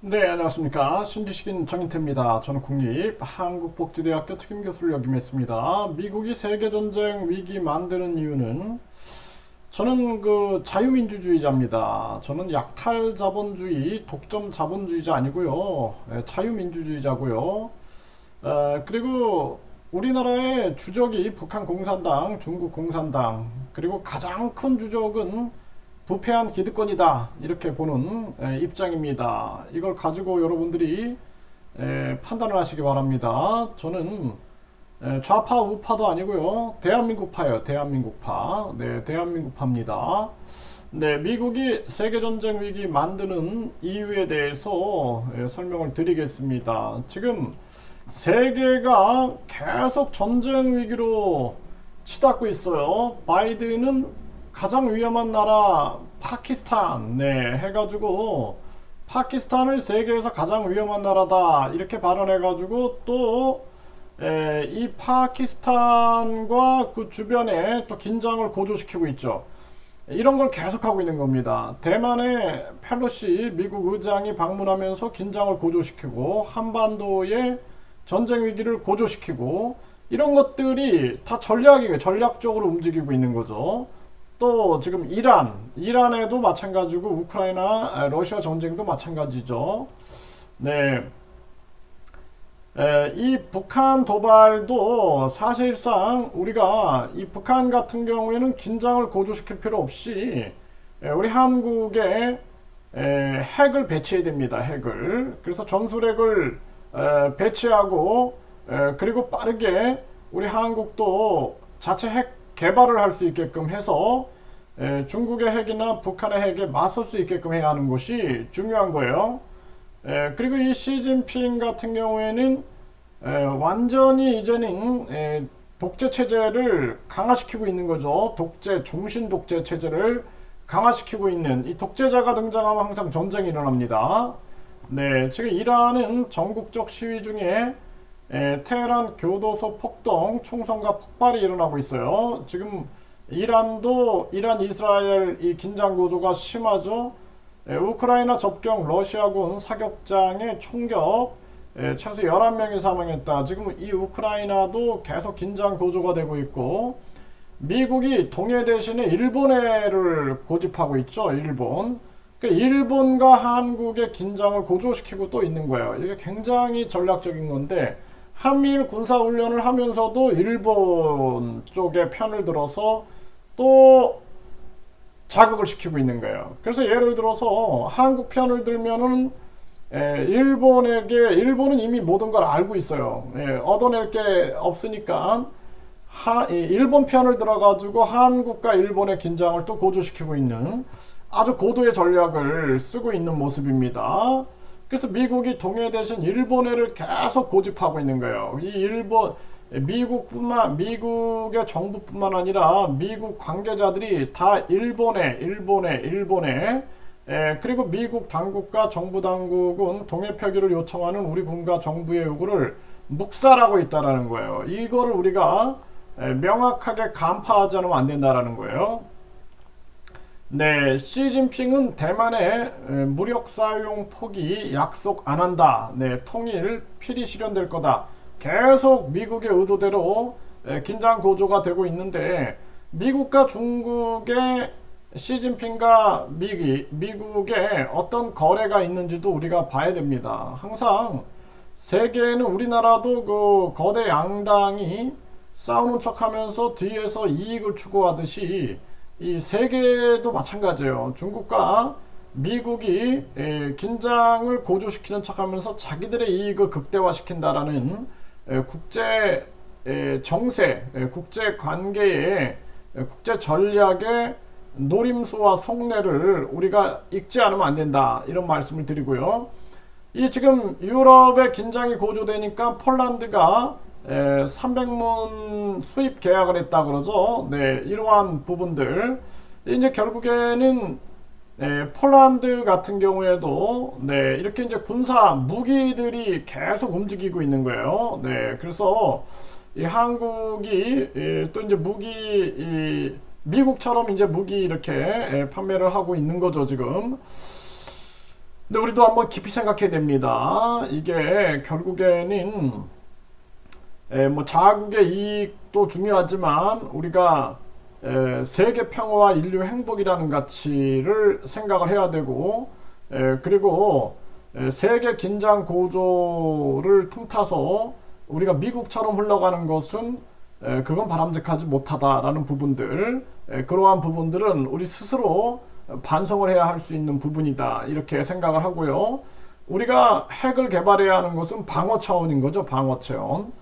네, 안녕하십니까. 신지식인 정인태입니다. 저는 국립한국복지대학교 특임교수를 역임했습니다. 미국이 세계전쟁 위기 만드는 이유는 저는 자유민주주의자입니다. 저는 약탈 자본주의, 독점 자본주의자 아니고요. 자유민주주의자고요. 그리고 우리나라의 주적이 북한 공산당, 중국 공산당, 그리고 가장 큰 주적은 부패한 기득권이다. 이렇게 보는 입장입니다. 이걸 가지고 여러분들이 판단을 하시기 바랍니다. 저는 좌파 우파도 아니고요. 대한민국파예요. 대한민국파. 네, 대한민국파입니다. 네, 미국이 세계전쟁 위기 만드는 이유에 대해서 설명을 드리겠습니다. 지금 세계가 계속 전쟁 위기로 치닫고 있어요. 바이든은 가장 위험한 나라 파키스탄 해가지고 파키스탄을 세계에서 가장 위험한 나라다 이렇게 발언해가지고 또 이 파키스탄과 그 주변에 또 긴장을 고조시키고 있죠. 이런 걸 계속하고 있는 겁니다. 대만의 펠로시 미국 의장이 방문하면서 긴장을 고조시키고 한반도의 전쟁 위기를 고조시키고 이런 것들이 다 전략이에요. 전략적으로 움직이고 있는 거죠. 또 지금 이란에도 마찬가지고 우크라이나 러시아 전쟁도 마찬가지죠. 네. 이 북한 도발도 사실상 우리가 이 북한 같은 경우에는 긴장을 고조시킬 필요 없이 우리 한국에 핵을 배치해야 됩니다. 핵을. 그래서 전술핵을 배치하고 그리고 빠르게 우리 한국도 자체 핵 개발을 할 수 있게끔 해서 중국의 핵이나 북한의 핵에 맞설 수 있게끔 해야 하는 것이 중요한 거예요. 그리고 이 시진핑 같은 경우에는 완전히 이제는 독재 체제를 강화시키고 있는 거죠. 독재, 종신 독재 체제를 강화시키고 있는 이 독재자가 등장하면 항상 전쟁이 일어납니다. 네, 지금 이란은 전국적 시위 중에 테헤란 교도소 폭동, 총선과 폭발이 일어나고 있어요. 지금 이란도 이란 이스라엘 이 긴장 고조가 심하죠. 우크라이나 접경 러시아군 사격장의 총격 최소 11명이 사망했다. 지금 이 우크라이나도 계속 긴장 고조가 되고 있고 미국이 동해 대신에 일본해를 고집하고 있죠. 일본. 그러니까 일본과 한국의 긴장을 고조시키고 또 있는 거예요. 이게 굉장히 전략적인 건데 한미일 군사훈련을 하면서도 일본 쪽의 편을 들어서 또 자극을 시키고 있는 거예요. 그래서 예를 들어서 한국 편을 들면은 일본은 이미 모든 걸 알고 있어요. 얻어낼 게 없으니까 일본 편을 들어가지고 한국과 일본의 긴장을 또 고조시키고 있는 아주 고도의 전략을 쓰고 있는 모습입니다. 그래서 미국이 동해 대신 일본해를 계속 고집하고 있는 거예요. 이 미국의 정부뿐만 아니라 미국 관계자들이 다 일본해. 그리고 미국 당국과 정부 당국은 동해 표기를 요청하는 우리 군과 정부의 요구를 묵살하고 있다라는 거예요. 이거를 우리가 명확하게 간파하지 않으면 안 된다라는 거예요. 네, 시진핑은 대만의 무력 사용 포기 약속 안 한다. 네, 통일 필히 실현될 거다. 계속 미국의 의도대로 긴장 고조가 되고 있는데 미국과 중국의 시진핑과 미국의 어떤 거래가 있는지도 우리가 봐야 됩니다. 항상 세계에는 우리나라도 그 거대 양당이 싸우는 척하면서 뒤에서 이익을 추구하듯이 이 세계도 마찬가지예요. 중국과 미국이 긴장을 고조시키는 척하면서 자기들의 이익을 극대화시킨다라는 국제 정세, 국제 관계의 국제 전략의 노림수와 속내를 우리가 읽지 않으면 안 된다. 이런 말씀을 드리고요. 이 지금 유럽의 긴장이 고조되니까 폴란드가 300문 수입 계약을 했다 그러죠. 네, 이러한 부분들 이제 결국에는 폴란드 같은 경우에도 이렇게 이제 군사 무기들이 계속 움직이고 있는 거예요. 네, 그래서 이 한국이 또 이제 미국처럼 이제 무기 이렇게 판매를 하고 있는 거죠, 지금. 근데 우리도 한번 깊이 생각해야 됩니다. 이게 결국에는 뭐 자국의 이익도 중요하지만 우리가 세계 평화와 인류 행복이라는 가치를 생각을 해야 되고, 그리고 세계 긴장 고조를 틈타서 우리가 미국처럼 흘러가는 것은 그건 바람직하지 못하다라는 부분들, 그러한 부분들은 우리 스스로 반성을 해야 할 수 있는 부분이다 이렇게 생각을 하고요. 우리가 핵을 개발해야 하는 것은 방어 차원인 거죠. 방어 차원.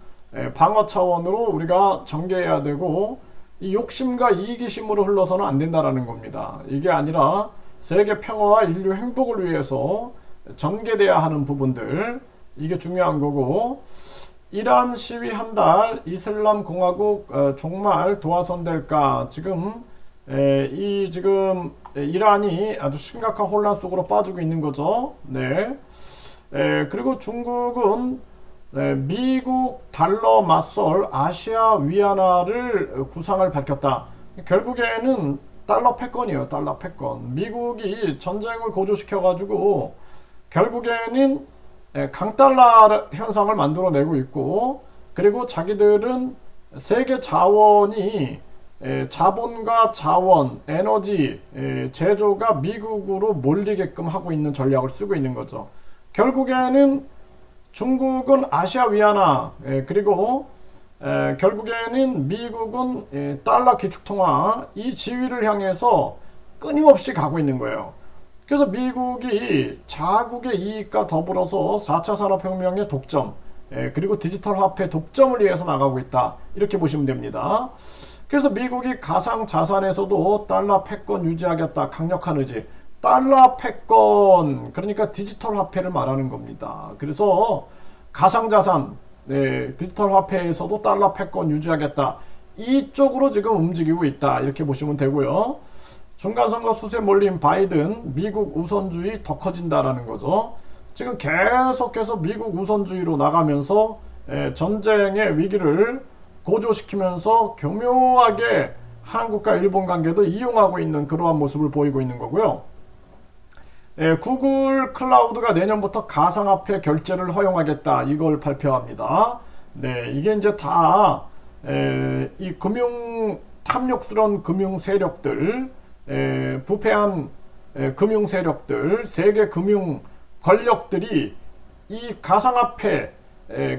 방어 차원으로 우리가 전개해야 되고, 이 욕심과 이기심으로 흘러서는 안 된다라는 겁니다. 이게 아니라 세계 평화와 인류 행복을 위해서 전개돼야 하는 부분들, 이게 중요한 거고, 이란 시위 한 달, 이슬람 공화국 종말 도화선될까? 지금 지금 이란이 아주 심각한 혼란 속으로 빠지고 있는 거죠. 네. 그리고 중국은 미국 달러 맞설 아시아 위안화를 구상을 밝혔다. 결국에는 달러 패권이에요. 달러 패권. 미국이 전쟁을 고조시켜 가지고 결국에는 강달러 현상을 만들어내고 있고, 그리고 자기들은 세계 자원이 자본과 자원, 에너지, 제조가 미국으로 몰리게끔 하고 있는 전략을 쓰고 있는 거죠. 결국에는 중국은 아시아 위안화, 그리고 결국에는 미국은 달러 기축통화, 이 지위를 향해서 끊임없이 가고 있는 거예요. 그래서 미국이 자국의 이익과 더불어서 4차 산업혁명의 독점, 그리고 디지털 화폐 독점을 위해서 나가고 있다 이렇게 보시면 됩니다. 그래서 미국이 가상 자산에서도 달러 패권 유지하겠다 강력한 의지. 달러 패권, 그러니까 디지털 화폐를 말하는 겁니다. 그래서 가상자산, 디지털 화폐에서도 달러 패권 유지하겠다. 이쪽으로 지금 움직이고 있다. 이렇게 보시면 되고요. 중간선거 수세 몰린 바이든, 미국 우선주의 더 커진다라는 거죠. 지금 계속해서 미국 우선주의로 나가면서 전쟁의 위기를 고조시키면서 교묘하게 한국과 일본 관계도 이용하고 있는 그러한 모습을 보이고 있는 거고요. 구글 클라우드가 내년부터 가상화폐 결제를 허용하겠다 이걸 발표합니다. 네, 이게 이제 다 이 탐욕스러운 금융 세력들, 부패한 금융 세력들, 세계 금융 권력들이 이 가상화폐,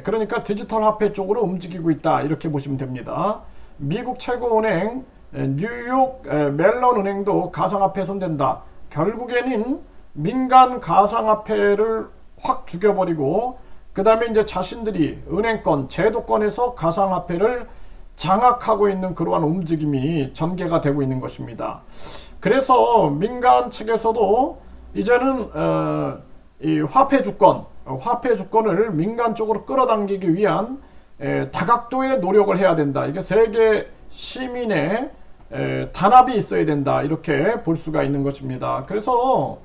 그러니까 디지털 화폐 쪽으로 움직이고 있다 이렇게 보시면 됩니다. 미국 최고은행 뉴욕 멜론 은행도 가상화폐에 손댄다. 결국에는 민간 가상화폐를 확 죽여버리고, 그 다음에 이제 자신들이 은행권, 제도권에서 가상화폐를 장악하고 있는 그러한 움직임이 전개가 되고 있는 것입니다. 그래서 민간 측에서도 이제는 이 화폐 주권을 민간 쪽으로 끌어당기기 위한 다각도의 노력을 해야 된다. 이게 세계 시민의 단합이 있어야 된다. 이렇게 볼 수가 있는 것입니다. 그래서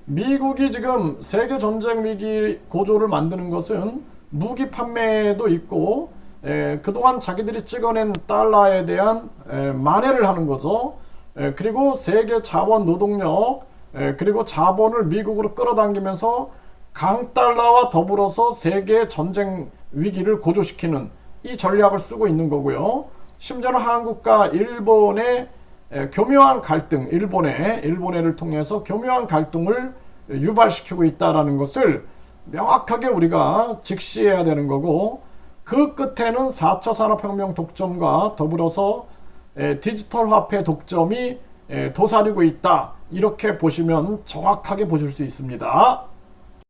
미국이 지금 세계 전쟁 위기 고조를 만드는 것은 무기 판매도 있고, 그동안 자기들이 찍어낸 달러에 대한 만회를 하는 거죠. 그리고 세계 자원 노동력, 그리고 자본을 미국으로 끌어당기면서 강달러와 더불어서 세계 전쟁 위기를 고조시키는 이 전략을 쓰고 있는 거고요. 심지어는 한국과 일본의 교묘한 갈등, 일본해를 통해서 교묘한 갈등을 유발시키고 있다는 것을 명확하게 우리가 직시해야 되는 거고, 그 끝에는 4차 산업혁명 독점과 더불어서 디지털 화폐 독점이 도사리고 있다. 이렇게 보시면 정확하게 보실 수 있습니다.